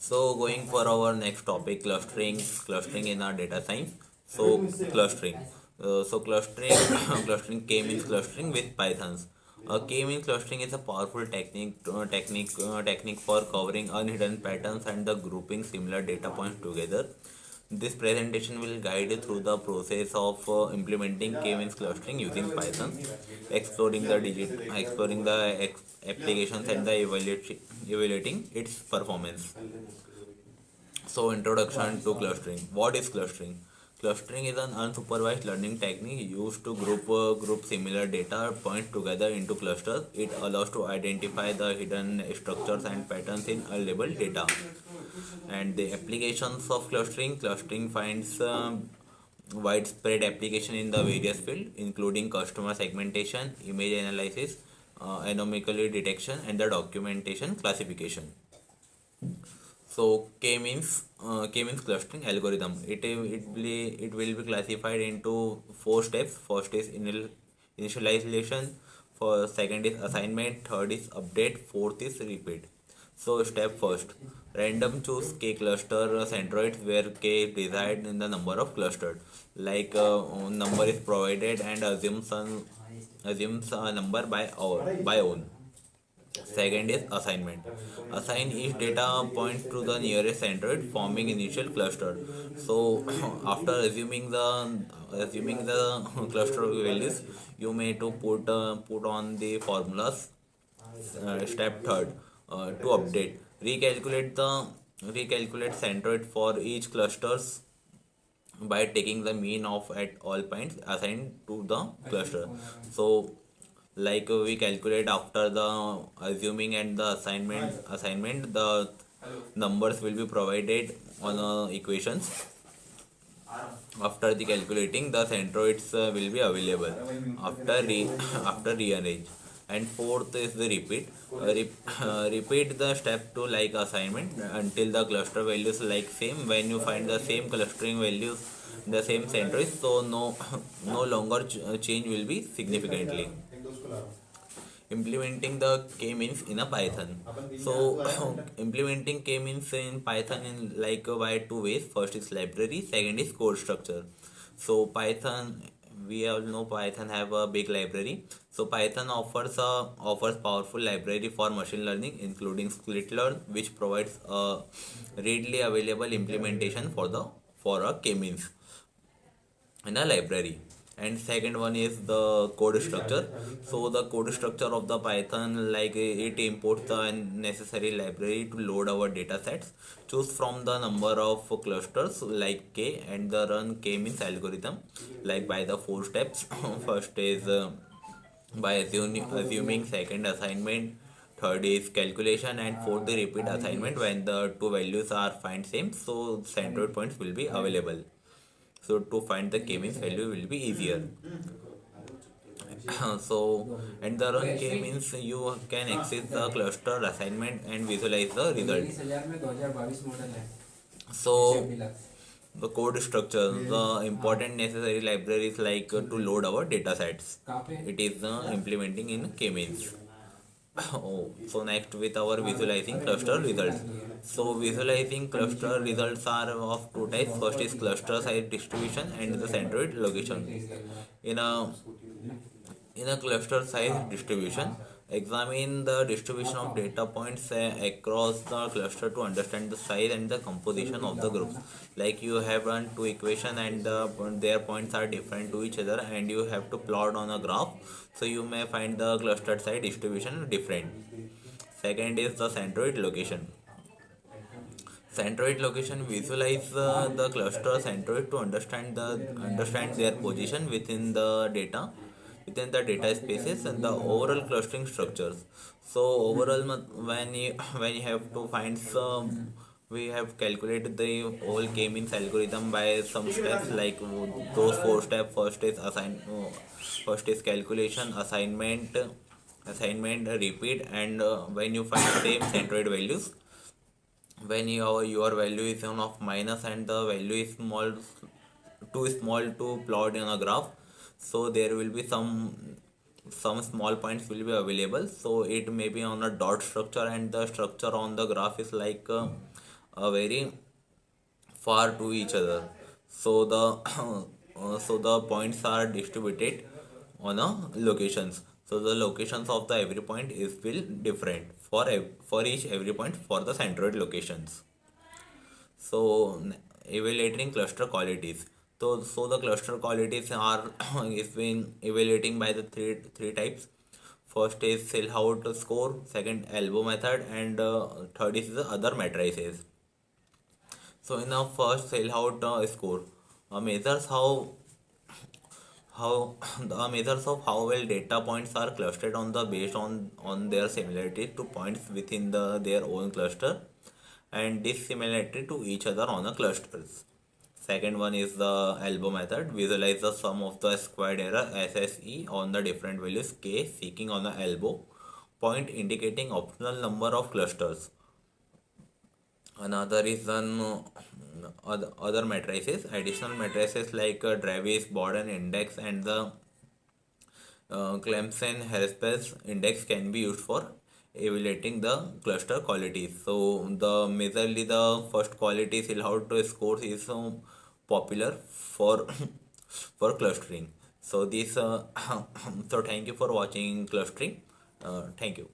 So going for our next topic, clustering in our data science. So clustering. Clustering, clustering K means clustering with Pythons. K means clustering is a powerful technique for covering unhidden patterns and the grouping similar data points together. This presentation will guide you through the process of implementing K-means clustering using Python, exploring the applications and the evaluating its performance. So, introduction to clustering. What is clustering? Clustering is an unsupervised learning technique used to group similar data points together into clusters. It allows to identify the hidden structures and patterns in labeled data. And the applications of clustering finds widespread application in the various fields, including customer segmentation, image analysis, anomaly detection, and the documentation classification. So K means clustering algorithm. It will be classified into four steps. First is initialization. For second is assignment. Third is update. Fourth is repeat. So step first. Random choose K cluster centroids where K reside in the number of clustered. Like number is provided and assumes a number by own. Second is assignment. Assign each data point to the nearest centroid, forming initial cluster. So after assuming the cluster values, you may to put on the formulas. Step third, to update. Recalculate centroid for each clusters by taking the mean of at all points assigned to the cluster. So we calculate after the assuming and the assignment the numbers will be provided on equations. After the calculating, the centroids will be available after rearrange. And fourth is the repeat. Repeat the step to like assignment until the cluster values like same. When you find the same clustering values, the same centroids, so no longer change will be significantly. Implementing the k-means in a Python. So implementing k-means in Python in by two ways. First is library, second is code structure. So Python, we all know Python have a big library. So Python offers powerful library for machine learning, including scikit-learn, which provides a readily available implementation for a k-means in a library. And second one is the code structure. So the code structure of the Python, it imports the necessary library to load our data sets, choose from the number of clusters like k, and the run k means algorithm like by the four steps. First is by assuming, second assignment, third is calculation, and fourth the repeat assignment when the two values are find same, so centroid points will be available. So to find the k-means value will be easier. So and the run k means you can access the cluster assignment and visualize the result. So the code structure, the important necessary libraries to load our data sets. It is implementing in k-means. Oh, so next with our visualizing cluster results. So visualizing cluster results are of two types. First is cluster size distribution and the centroid location. In a cluster size distribution, examine the distribution of data points across the cluster to understand the size and the composition of the groups. Like you have run two equation and their points are different to each other, and you have to plot on a graph, so you may find the cluster size distribution different. Second is the centroid location. Centroid location, visualize the cluster centroid to understand their position within the data spaces and the overall clustering structures. So overall, when you have to find some, we have calculated the whole k-means algorithm by some steps like those four steps. First is calculation, assignment, repeat, and when you find same centroid values, when your value is one of minus and the value is too small to plot in a graph, so there will be some small points will be available. So it may be on a dot structure, and the structure on the graph is very far to each other. So the so the points are distributed on a locations. So the locations of the every point is will different for for each every point for the centroid locations. So evaluating cluster qualities. So the cluster qualities are is been evaluating by the three types. First is Silhouette score, second elbow method, and third is the other matrices. So in the first Silhouette score, measures how the measures of how well data points are clustered on the based on their similarity to points within their own cluster and dissimilarity to each other on the clusters. Second one is the elbow method. Visualize the sum of the squared error SSE on the different values k seeking on the elbow point indicating optimal number of clusters. Another is other matrices. Additional matrices like Travis, Borden index and the Clemson-Harris index can be used for evaluating the cluster qualities. So the majorly the first quality Silhouette scores is popular for for clustering. So this so thank you for watching clustering. Thank you.